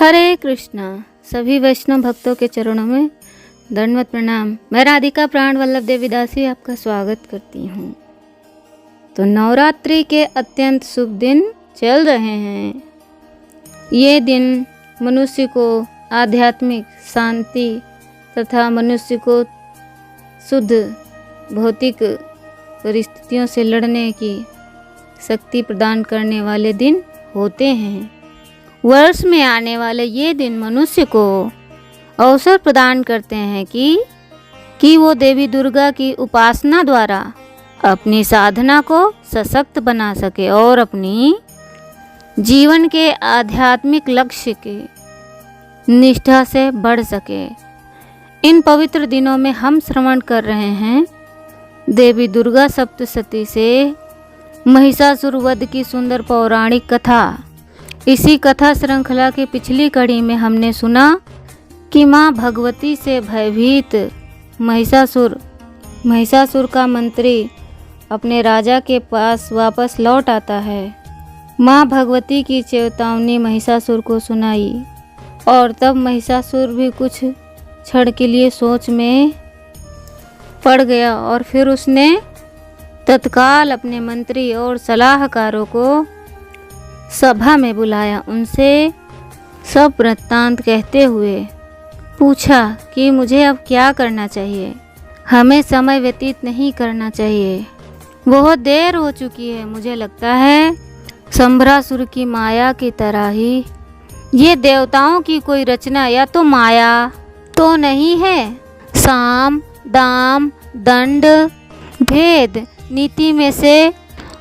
हरे कृष्णा। सभी वैष्णव भक्तों के चरणों में दंडवत प्रणाम। मैं राधिका प्राण वल्लभ देवीदासी आपका स्वागत करती हूँ। तो नवरात्रि के अत्यंत शुभ दिन चल रहे हैं। ये दिन मनुष्य को आध्यात्मिक शांति तथा मनुष्य को शुद्ध भौतिक परिस्थितियों से लड़ने की शक्ति प्रदान करने वाले दिन होते हैं। वर्ष में आने वाले ये दिन मनुष्य को अवसर प्रदान करते हैं कि वो देवी दुर्गा की उपासना द्वारा अपनी साधना को सशक्त बना सके और अपनी जीवन के आध्यात्मिक लक्ष्य के निष्ठा से बढ़ सके। इन पवित्र दिनों में हम श्रवण कर रहे हैं देवी दुर्गा सप्तशती से महिषासुर वध की सुंदर पौराणिक कथा। इसी कथा श्रृंखला की पिछली कड़ी में हमने सुना कि माँ भगवती से भयभीत महिषासुर का मंत्री अपने राजा के पास वापस लौट आता है। माँ भगवती की चेतावनी महिषासुर को सुनाई और तब महिषासुर भी कुछ क्षण के लिए सोच में पड़ गया और फिर उसने तत्काल अपने मंत्री और सलाहकारों को सभा में बुलाया। उनसे सब वृत्तांत कहते हुए पूछा कि मुझे अब क्या करना चाहिए। हमें समय व्यतीत नहीं करना चाहिए, बहुत देर हो चुकी है। मुझे लगता है संभरासुर की माया की तरह ही ये देवताओं की कोई रचना या तो माया तो नहीं है। साम दाम दंड भेद नीति में से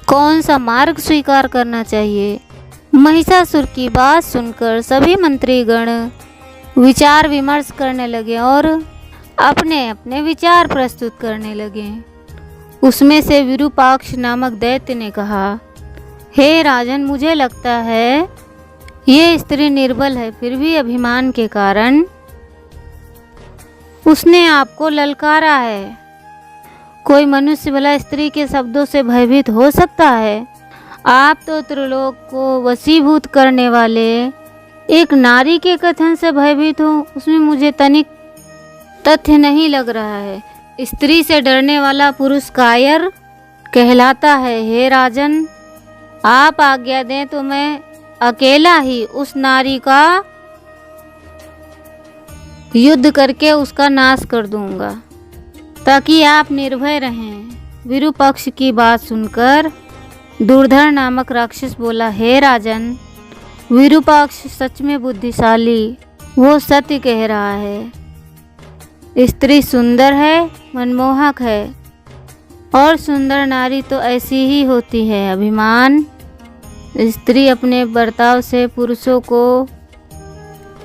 कौन सा मार्ग स्वीकार करना चाहिए। महिषासुर की बात सुनकर सभी मंत्रीगण विचार विमर्श करने लगे और अपने अपने विचार प्रस्तुत करने लगे। उसमें से विरूपाक्ष नामक दैत्य ने कहा, हे राजन, मुझे लगता है ये स्त्री निर्बल है, फिर भी अभिमान के कारण उसने आपको ललकारा है। कोई मनुष्य भला स्त्री के शब्दों से भयभीत हो सकता है? आप तो त्रिलोक को वशीभूत करने वाले एक नारी के कथन से भयभीत हो, उसमें मुझे तनिक तथ्य नहीं लग रहा है। स्त्री से डरने वाला पुरुष कायर कहलाता है। हे राजन, आप आज्ञा दें तो मैं अकेला ही उस नारी का युद्ध करके उसका नाश कर दूंगा, ताकि आप निर्भय रहें। विरूपक्ष की बात सुनकर दुर्धर नामक राक्षस बोला, हे राजन, विरूपाक्ष सच में बुद्धिशाली, वो सत्य कह रहा है। स्त्री सुंदर है, मनमोहक है और सुंदर नारी तो ऐसी ही होती है। अभिमान स्त्री अपने बर्ताव से पुरुषों को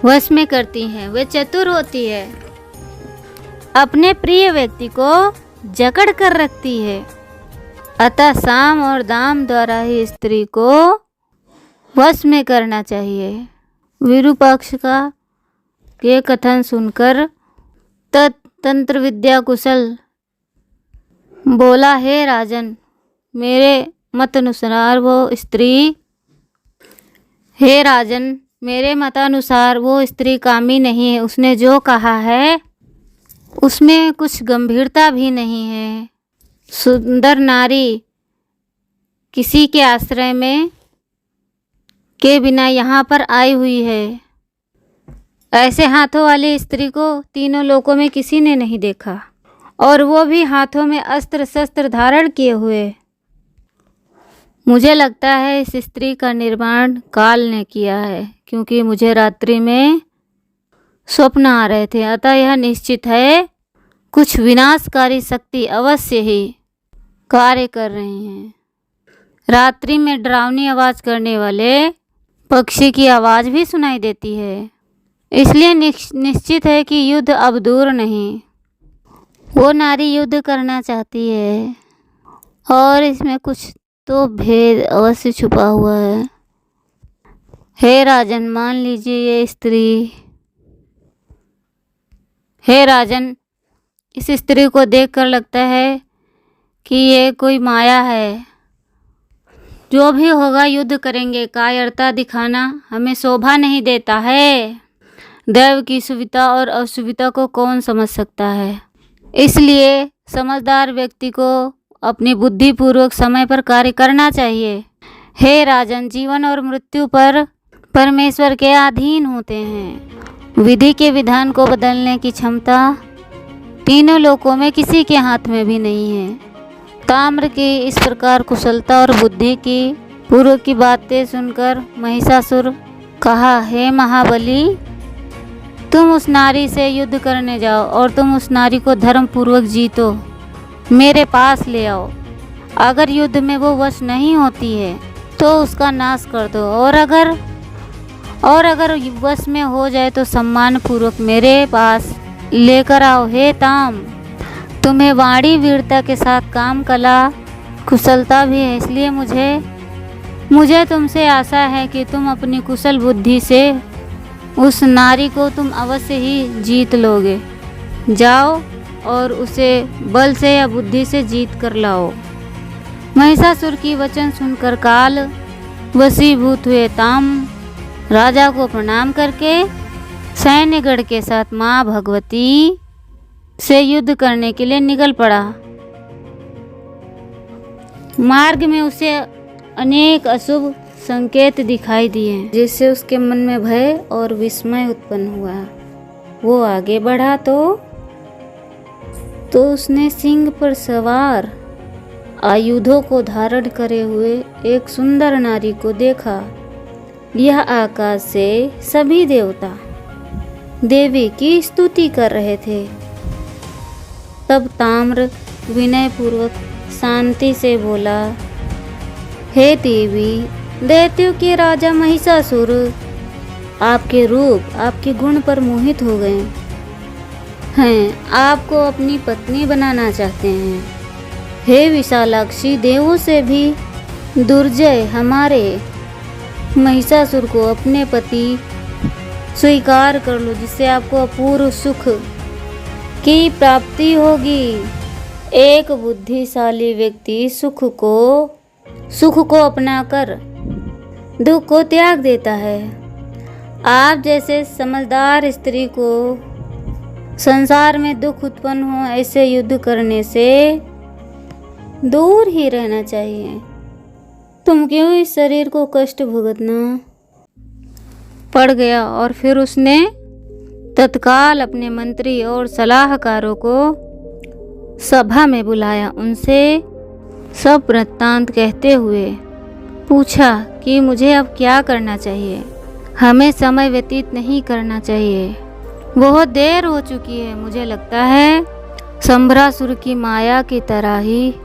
वश में करती है। वे चतुर होती है, अपने प्रिय व्यक्ति को जकड़ कर रखती है। अतः साम और दाम द्वारा ही स्त्री को वश में करना चाहिए। विरूपाक्ष का ये कथन सुनकर तंत्र विद्या कुशल बोला, हे राजन, मेरे मतानुसार वो स्त्री कामी नहीं है। उसने जो कहा है उसमें कुछ गंभीरता भी नहीं है। सुंदर नारी किसी के आश्रय में के बिना यहाँ पर आई हुई है। ऐसे हाथों वाली स्त्री को तीनों लोकों में किसी ने नहीं देखा, और वो भी हाथों में अस्त्र शस्त्र धारण किए हुए। मुझे लगता है इस स्त्री का निर्माण काल ने किया है, क्योंकि मुझे रात्रि में स्वप्न आ रहे थे। अतः यह निश्चित है कुछ विनाशकारी शक्ति अवश्य ही कार्य कर रही हैं। रात्रि में डरावनी आवाज करने वाले पक्षी की आवाज भी सुनाई देती है, इसलिए निश्चित है कि युद्ध अब दूर नहीं। वो नारी युद्ध करना चाहती है और इसमें कुछ तो भेद अवश्य छुपा हुआ है। हे राजन, मान लीजिए ये स्त्री, हे राजन, इस स्त्री को देखकर लगता है कि ये कोई माया है। जो भी होगा युद्ध करेंगे, कायरता दिखाना हमें शोभा नहीं देता है। दैव की सुविधा और असुविधा को कौन समझ सकता है। इसलिए समझदार व्यक्ति को अपनी बुद्धिपूर्वक समय पर कार्य करना चाहिए। हे राजन, जीवन और मृत्यु पर परमेश्वर के अधीन होते हैं। विधि के विधान को बदलने की क्षमता तीनों लोकों में किसी के हाथ में भी नहीं है। ताम्र की इस प्रकार कुशलता और बुद्धि की पूर्व की बातें सुनकर महिषासुर कहा, हे महाबली, तुम उस नारी से युद्ध करने जाओ और तुम उस नारी को धर्म पूर्वक जीतो, मेरे पास ले आओ। अगर युद्ध में वो वश नहीं होती है तो उसका नाश कर दो, और अगर वश में हो जाए तो सम्मान पूर्वक मेरे पास लेकर आओ। हे ताम, तुम्हें वाणी वीरता के साथ काम कला कुशलता भी है, इसलिए मुझे तुमसे आशा है कि तुम अपनी कुशल बुद्धि से उस नारी को तुम अवश्य ही जीत लोगे। जाओ और उसे बल से या बुद्धि से जीत कर लाओ। महिषासुर की वचन सुनकर काल वशीभूत हुए ताम राजा को प्रणाम करके सैन्यगढ़ के साथ माँ भगवती से युद्ध करने के लिए निकल पड़ा। मार्ग में उसे अनेक अशुभ संकेत दिखाई दिए, जिससे उसके मन में भय और विस्मय उत्पन्न हुआ। वो आगे बढ़ा तो उसने सिंह पर सवार आयुधों को धारण करे हुए एक सुंदर नारी को देखा। यह आकाश से सभी देवता देवी की स्तुति कर रहे थे। तब ताम्र विनय पूर्वक शांति से बोला, हे देवी, दैत्यों के राजा महिषासुर आपके रूप, आपके गुण पर मोहित हो गए हैं। आपको अपनी पत्नी बनाना चाहते हैं। हे विशालाक्षी, देवों से भी दुर्जय हमारे महिषासुर को अपने पति स्वीकार कर लो, जिससे आपको अपूर्व सुख की प्राप्ति होगी। एक बुद्धिशाली व्यक्ति सुख को अपनाकर दुख को त्याग देता है। आप जैसे समझदार स्त्री को संसार में दुख उत्पन्न हो, ऐसे युद्ध करने से दूर ही रहना चाहिए। तुम क्यों इस शरीर को कष्ट भुगतना पड़ गया। और फिर उसने तत्काल अपने मंत्री और सलाहकारों को सभा में बुलाया। उनसे सब वृत्तांत कहते हुए पूछा कि मुझे अब क्या करना चाहिए। हमें समय व्यतीत नहीं करना चाहिए, बहुत देर हो चुकी है। मुझे लगता है संभरासुर की माया की तरह ही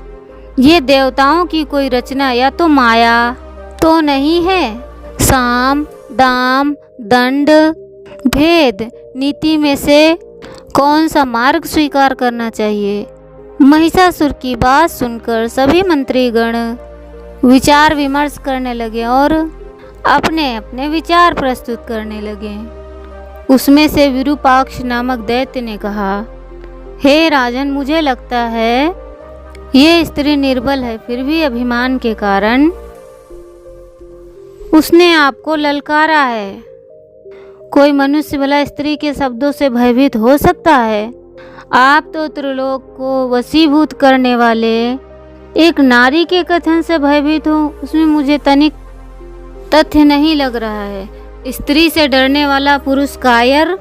ये देवताओं की कोई रचना या तो माया तो नहीं है। साम, दाम, दंड, भेद, नीति में से कौन सा मार्ग स्वीकार करना चाहिए। महिषासुर की बात सुनकर सभी मंत्रीगण विचार विमर्श करने लगे और अपने अपने विचार प्रस्तुत करने लगे। उसमें से विरूपाक्ष नामक दैत्य ने कहा, हे राजन, मुझे लगता है ये स्त्री निर्बल है, फिर भी अभिमान के कारण उसने आपको ललकारा है। कोई मनुष्य भला स्त्री के शब्दों से भयभीत हो सकता है। आप तो त्रिलोक को वशीभूत करने वाले एक नारी के कथन से भयभीत हो, उसमें मुझे तनिक तथ्य नहीं लग रहा है। स्त्री से डरने वाला पुरुष कायर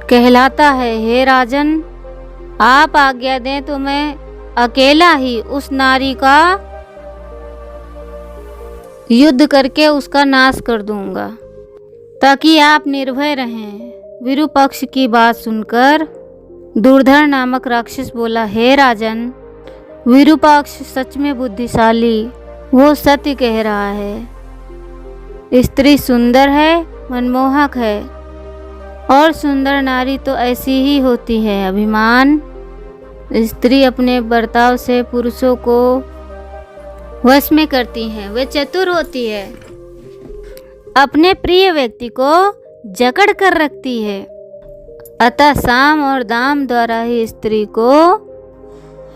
कहलाता है। हे राजन, आप आज्ञा दें तो मैं अकेला ही उस नारी का युद्ध करके उसका नाश कर दूंगा, ताकि आप निर्भय रहें। विरूपक्ष की बात सुनकर दुर्धर नामक राक्षस बोला, हे राजन, विरूपाक्ष सच में बुद्धिशाली, वो सत्य कह रहा है। स्त्री सुंदर है, मनमोहक है, और सुंदर नारी तो ऐसी ही होती है। अभिमान स्त्री अपने बर्ताव से पुरुषों को वश में करती है। वे चतुर होती है, अपने प्रिय व्यक्ति को जकड़ कर रखती है। अतः साम और दाम द्वारा ही स्त्री को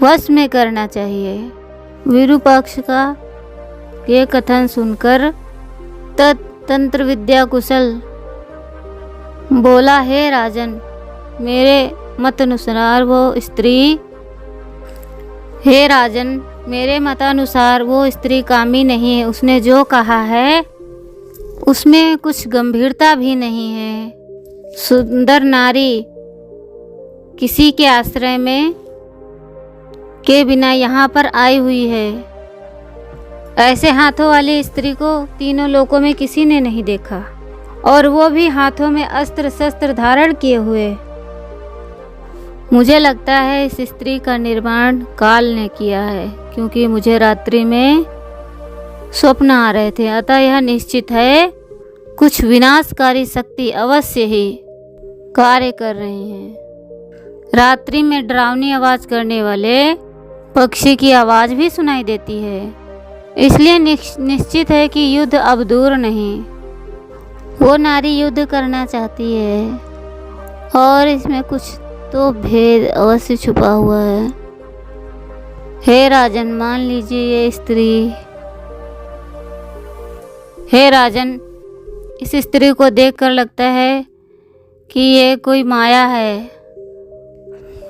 वश में करना चाहिए। विरूपाक्ष का ये कथन सुनकर तंत्र विद्या कुशल बोला, हे राजन, मेरे मतानुसार वो स्त्री कामी नहीं है। उसने जो कहा है उसमें कुछ गंभीरता भी नहीं है। सुंदर नारी किसी के आश्रय में के बिना यहाँ पर आई हुई है। ऐसे हाथों वाली स्त्री को तीनों लोकों में किसी ने नहीं देखा, और वो भी हाथों में अस्त्र शस्त्र धारण किए हुए। मुझे लगता है इस स्त्री का निर्माण काल ने किया है, क्योंकि मुझे रात्रि में स्वप्न आ रहे थे। अतः यह निश्चित है कुछ विनाशकारी शक्ति अवश्य ही कार्य कर रही हैं। रात्रि में डरावनी आवाज करने वाले पक्षी की आवाज भी सुनाई देती है, इसलिए निश्चित है कि युद्ध अब दूर नहीं। वो नारी युद्ध करना चाहती है, और इसमें कुछ तो भेद अवश्य छुपा हुआ है। हे राजन, मान लीजिए ये स्त्री, हे राजन, इस स्त्री को देखकर लगता है कि ये कोई माया है।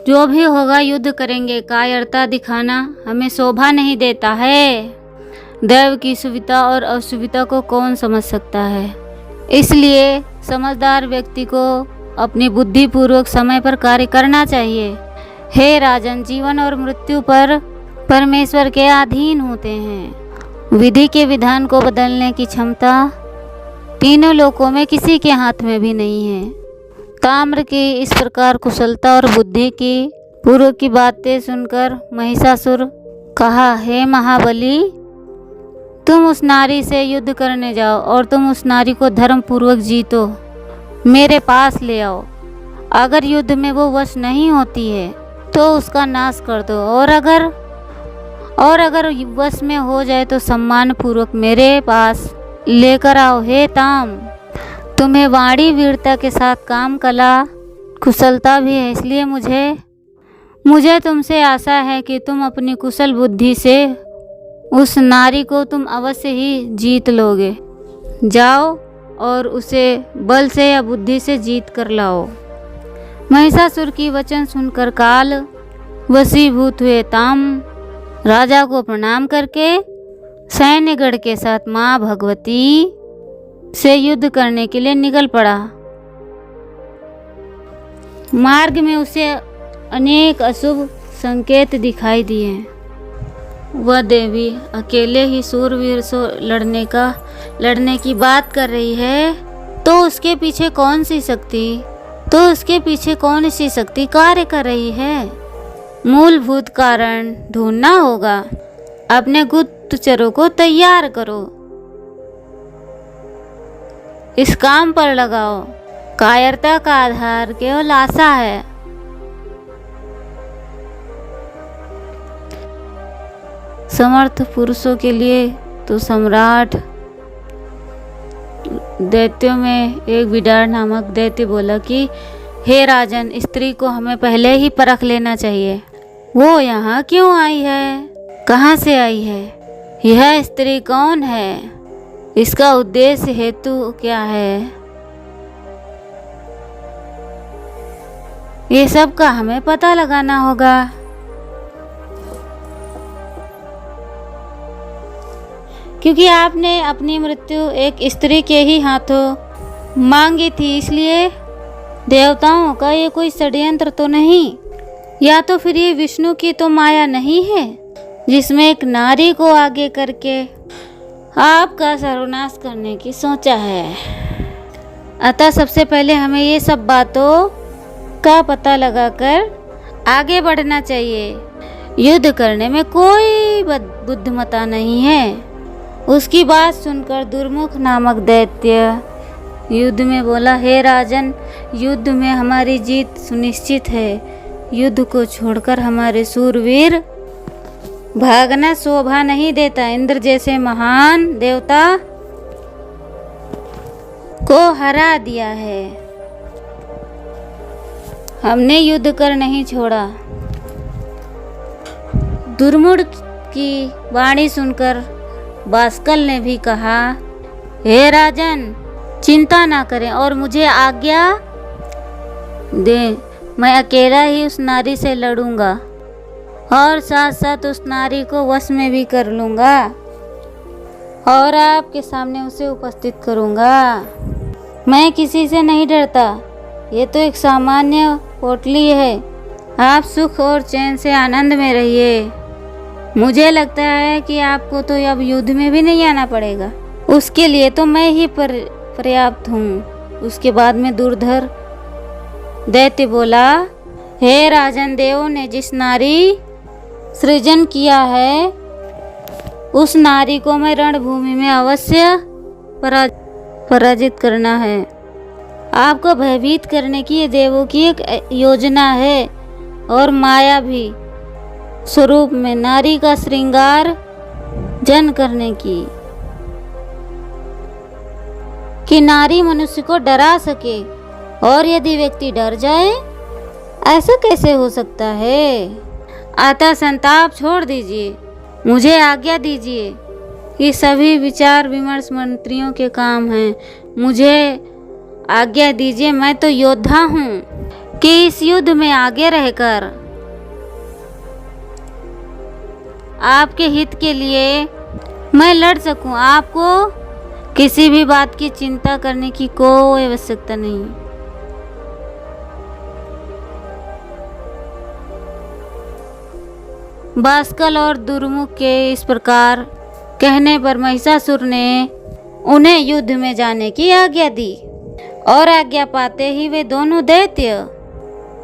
जो भी होगा युद्ध करेंगे। कायरता दिखाना हमें शोभा नहीं देता है। दैव की सुविधा और असुविधा को कौन समझ सकता है। इसलिए समझदार व्यक्ति को अपनी बुद्धि पूर्वक समय पर कार्य करना चाहिए। हे राजन, जीवन और मृत्यु पर परमेश्वर के अधीन होते हैं। विधि के विधान को बदलने की क्षमता तीनों लोकों में किसी के हाथ में भी नहीं है। ताम्र की इस प्रकार कुशलता और बुद्धि की पूर्व की बातें सुनकर महिषासुर कहा, हे महाबली, तुम उस नारी से युद्ध करने जाओ और तुम उस नारी को धर्म पूर्वक जीतो, मेरे पास ले आओ। अगर युद्ध में वो वश नहीं होती है तो उसका नाश कर दो, और अगर वश में हो जाए तो सम्मान पूर्वक मेरे पास लेकर आओ। हे ताम, तुम्हें वाणी वीरता के साथ काम कला कुशलता भी है, इसलिए मुझे तुमसे आशा है कि तुम अपनी कुशल बुद्धि से उस नारी को तुम अवश्य ही जीत लोगे। जाओ और उसे बल से या बुद्धि से जीत कर लाओ। महिषासुर की वचन सुनकर काल वशीभूत हुए ताम राजा को प्रणाम करके सैन्यगढ़ के साथ माँ भगवती से युद्ध करने के लिए निकल पड़ा। मार्ग में उसे अनेक अशुभ संकेत दिखाई दिए। वह देवी अकेले ही सूरवीर से लड़ने की बात कर रही है, तो उसके पीछे कौन सी शक्ति कार्य कर रही है। मूलभूत कारण ढूंढना होगा। अपने गुप्तचरों को तैयार करो, इस काम पर लगाओ। कायरता का आधार केवल आशा है। समर्थ पुरुषों के लिए तो सम्राट दैत्यों में एक विडार नामक दैत्य बोला कि हे राजन, स्त्री को हमें पहले ही परख लेना चाहिए। वो यहाँ क्यों आई है, कहाँ से आई है, यह स्त्री कौन है, इसका उद्देश्य हेतु क्या है, ये सब का हमें पता लगाना होगा। क्योंकि आपने अपनी मृत्यु एक स्त्री के ही हाथों मांगी थी, इसलिए देवताओं का ये कोई षड्यंत्र तो नहीं, या तो फिर ये विष्णु की तो माया नहीं है, जिसमें एक नारी को आगे करके आपका सर्वनाश करने की सोचा है। अतः सबसे पहले हमें ये सब बातों का पता लगाकर आगे बढ़ना चाहिए। युद्ध करने में कोई बुद्धिमत्ता नहीं है। उसकी बात सुनकर दुर्मुख नामक दैत्य युद्ध में बोला, हे राजन, युद्ध में हमारी जीत सुनिश्चित है। युद्ध को छोड़कर हमारे सूरवीर भागना शोभा नहीं देता। इंद्र जैसे महान देवता को हरा दिया है, हमने युद्ध कर नहीं छोड़ा। दुर्मुख की वाणी सुनकर बाष्कल ने भी कहा, हे राजन, चिंता ना करें और मुझे आज्ञा दें, मैं अकेला ही उस नारी से लड़ूंगा और साथ साथ उस नारी को वश में भी कर लूँगा और आपके सामने उसे उपस्थित करूँगा। मैं किसी से नहीं डरता, ये तो एक सामान्य पोटली है। आप सुख और चैन से आनंद में रहिए। मुझे लगता है कि आपको तो अब युद्ध में भी नहीं आना पड़ेगा, उसके लिए तो मैं ही पर्याप्त हूँ। उसके बाद में दुर्धर दैत्य बोला, हे राजन, देवों ने जिस नारी सृजन किया है उस नारी को मैं रणभूमि में अवश्य पराजित करना है। आपको भयभीत करने की ये देवों की एक योजना है और माया भी स्वरूप में नारी का श्रृंगार जन करने की, कि नारी मनुष्य को डरा सके। और यदि व्यक्ति डर जाए, ऐसा कैसे हो सकता है? अतः संताप छोड़ दीजिए, मुझे आज्ञा दीजिए कि सभी विचार विमर्श मंत्रियों के काम हैं। मुझे आज्ञा दीजिए, मैं तो योद्धा हूँ कि इस युद्ध में आगे रहकर आपके हित के लिए मैं लड़ सकूं। आपको किसी भी बात की चिंता करने की कोई आवश्यकता नहीं। बाष्कल और दुर्मुख के इस प्रकार कहने पर महिषासुर ने उन्हें युद्ध में जाने की आज्ञा दी और आज्ञा पाते ही वे दोनों दैत्य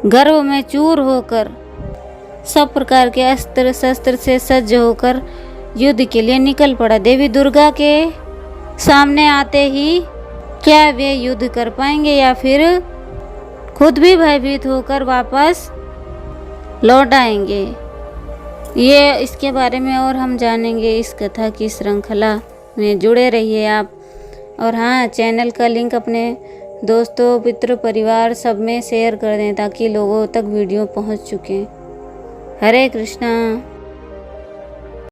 गर्व में चूर होकर सब प्रकार के अस्त्र शस्त्र से सज्ज होकर युद्ध के लिए निकल पड़ा। देवी दुर्गा के सामने आते ही क्या वे युद्ध कर पाएंगे या फिर खुद भी भयभीत होकर वापस लौट आएंगे? ये इसके बारे में और हम जानेंगे इस कथा की श्रृंखला में। जुड़े रहिए आप। और हाँ, चैनल का लिंक अपने दोस्तों, मित्र, परिवार सब में शेयर कर दें ताकि लोगों तक वीडियो पहुंच चुके। हरे कृष्णा।